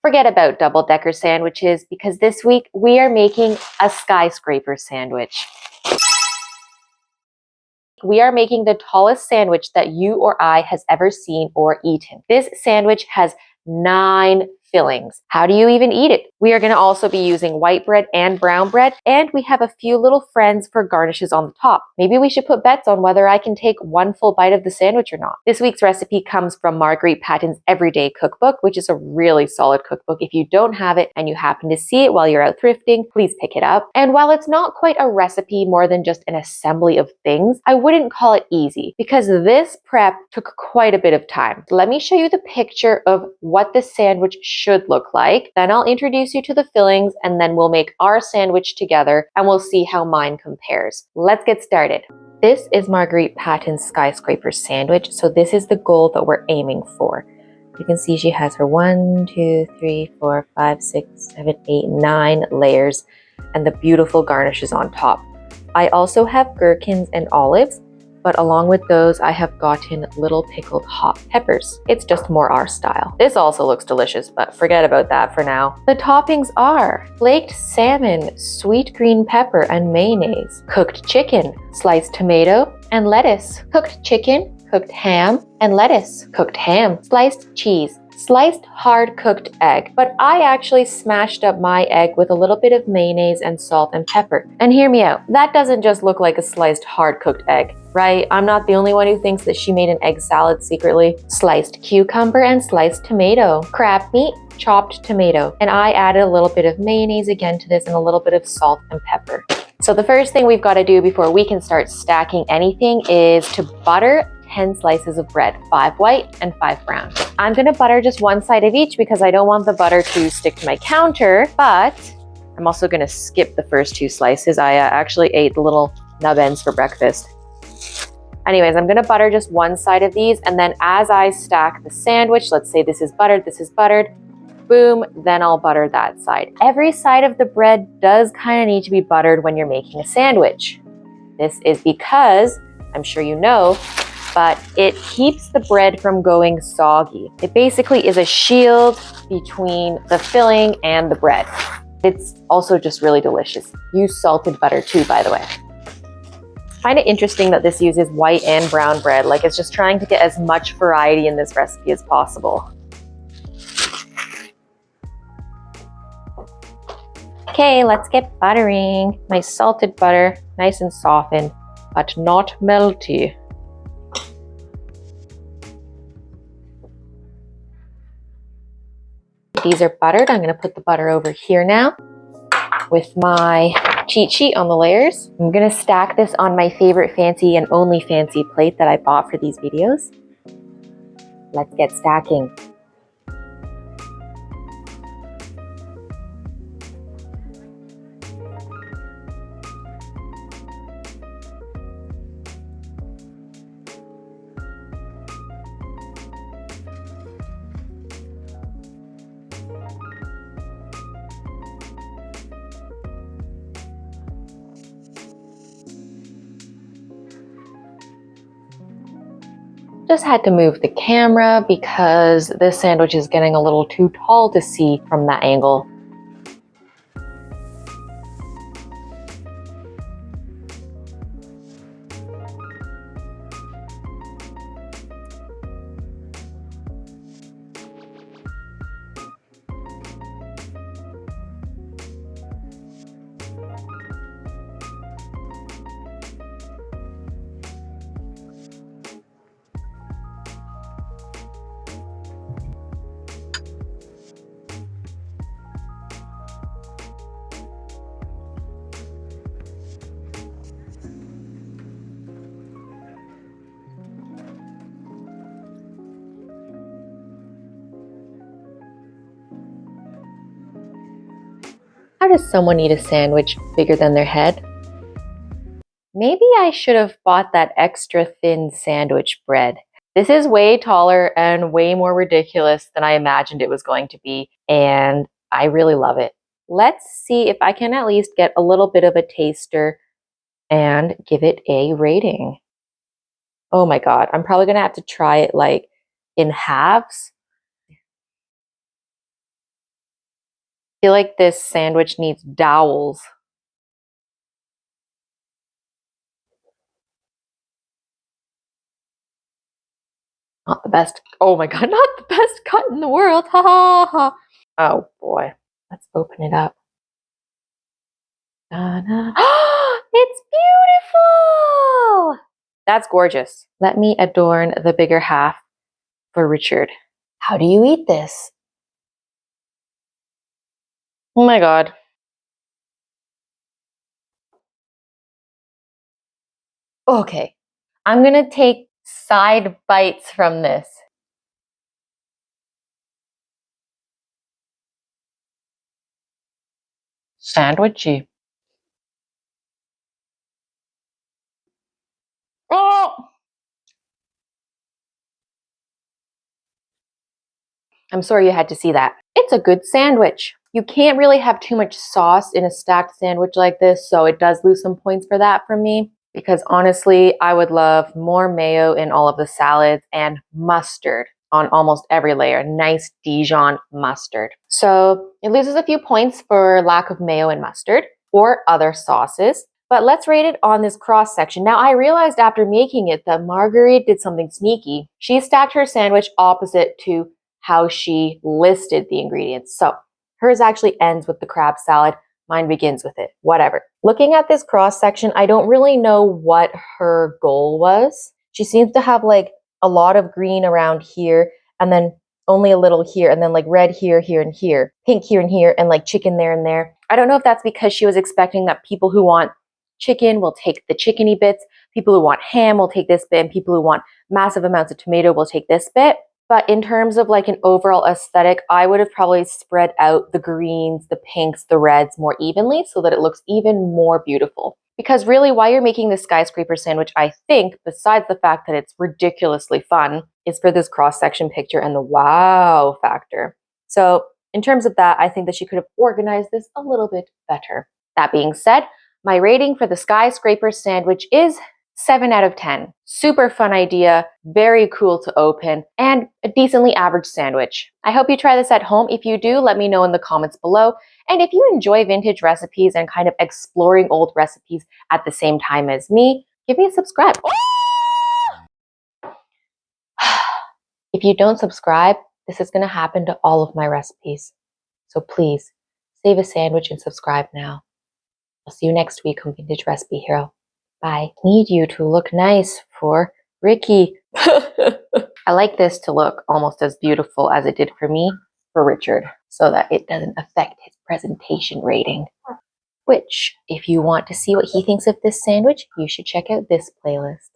Forget about double-decker sandwiches because this week we are making a skyscraper sandwich. We are making the tallest sandwich that you or I has ever seen or eaten. This sandwich has 9 fillings. How do you even eat it? We are going to also be using white bread and brown bread, and we have a few little friends for garnishes on the top. Maybe we should put bets on whether I can take one full bite of the sandwich or not. This week's recipe comes from Marguerite Patton's Everyday Cookbook, which is a really solid cookbook. If you don't have it and you happen to see it while you're out thrifting, please pick it up. And while it's not quite a recipe, more than just an assembly of things, I wouldn't call it easy because this prep took quite a bit of time. Let me show you the picture of what the sandwich should look like. Then I'll introduce you to the fillings, and then we'll make our sandwich together and we'll see how mine compares. Let's get started. This is Marguerite Patton's Skyscraper sandwich. So this is the goal that we're aiming for. You can see she has her 1, 2, 3, 4, 5, 6, 7, 8, 9 layers and the beautiful garnishes on top. I also have gherkins and olives, but along with those, I have gotten little pickled hot peppers. It's just more our style. This also looks delicious, but forget about that for now. The toppings are flaked salmon, sweet green pepper and mayonnaise, cooked chicken, sliced tomato, and lettuce, cooked chicken, cooked ham, and lettuce, cooked ham, sliced cheese, sliced hard cooked egg, but I actually smashed up my egg with a little bit of mayonnaise and salt and pepper. And hear me out, that doesn't just look like a sliced hard cooked egg, right? I'm not the only one who thinks that she made an egg salad secretly. Sliced cucumber and sliced tomato, crab meat, chopped tomato, and I added a little bit of mayonnaise again to this and a little bit of salt and pepper. So the first thing we've got to do before we can start stacking anything is to butter 10 slices of bread, 5 white and 5 brown. I'm gonna butter just one side of each because I don't want the butter to stick to my counter, but I'm also gonna skip the first 2 slices. I actually ate the little nub ends for breakfast. Anyways, I'm gonna butter just one side of these, and then as I stack the sandwich, let's say this is buttered, boom, then I'll butter that side. Every side of the bread does kind of need to be buttered when you're making a sandwich. This is because, I'm sure you know, but it keeps the bread from going soggy. It basically is a shield between the filling and the bread. It's also just really delicious. Use salted butter too, by the way. I find it interesting that this uses white and brown bread. Like, it's just trying to get as much variety in this recipe as possible. Okay, let's get buttering. My salted butter, nice and softened, but not melty. These are buttered. I'm going to put the butter over here now with my cheat sheet on the layers. I'm going to stack this on my favorite fancy and only fancy plate that I bought for these videos. Let's get stacking. Just had to move the camera because this sandwich is getting a little too tall to see from that angle. How does someone eat a sandwich bigger than their head? Maybe I should have bought that extra thin sandwich bread. This is way taller and way more ridiculous than I imagined it was going to be, and I really love it. Let's see if I can at least get a little bit of a taster and give it a rating. Oh my God, I'm probably gonna have to try it like in halves. feel like this sandwich needs dowels. Not the best. Oh my God, not the best cut in the world. Ha ha ha. Oh boy. Let's open it up. It's beautiful. That's gorgeous. Let me adorn the bigger half for Richard. How do you eat this? Oh my God. Okay. I'm gonna take side bites from this. Sandwichy. Oh! I'm sorry you had to see that. It's a good sandwich. You can't really have too much sauce in a stacked sandwich like this, so it does lose some points for that from me. Because honestly, I would love more mayo in all of the salads and mustard on almost every layer. Nice Dijon mustard. So it loses a few points for lack of mayo and mustard or other sauces. But let's rate it on this cross section. Now, I realized after making it that Marguerite did something sneaky. She stacked her sandwich opposite to how she listed the ingredients. So hers actually ends with the crab salad. Mine begins with it. Whatever. Looking at this cross section, I don't really know what her goal was. She seems to have like a lot of green around here and then only a little here and then like red here, here, and here, pink here and here, and like chicken there and there. I don't know if that's because she was expecting that people who want chicken will take the chickeny bits, people who want ham will take this bit, and people who want massive amounts of tomato will take this bit. But in terms of like an overall aesthetic, I would have probably spread out the greens, the pinks, the reds more evenly so that it looks even more beautiful. Because really, why you're making this skyscraper sandwich, I think, besides the fact that it's ridiculously fun, is for this cross-section picture and the wow factor. So in terms of that, I think that she could have organized this a little bit better. That being said, my rating for the skyscraper sandwich is 7 out of 10. Super fun idea, very cool to open, and a decently average sandwich. I hope you try this at home. If you do, let me know in the comments below. And if you enjoy vintage recipes and kind of exploring old recipes at the same time as me, give me a subscribe. If you don't subscribe, this is going to happen to all of my recipes. So please, save a sandwich and subscribe now. I'll see you next week on Vintage Recipe Hero. Bye. Need you to look nice for Ricky. I like this to look almost as beautiful as it did for me for Richard, so that it doesn't affect his presentation rating. Which, if you want to see what he thinks of this sandwich, you should check out this playlist.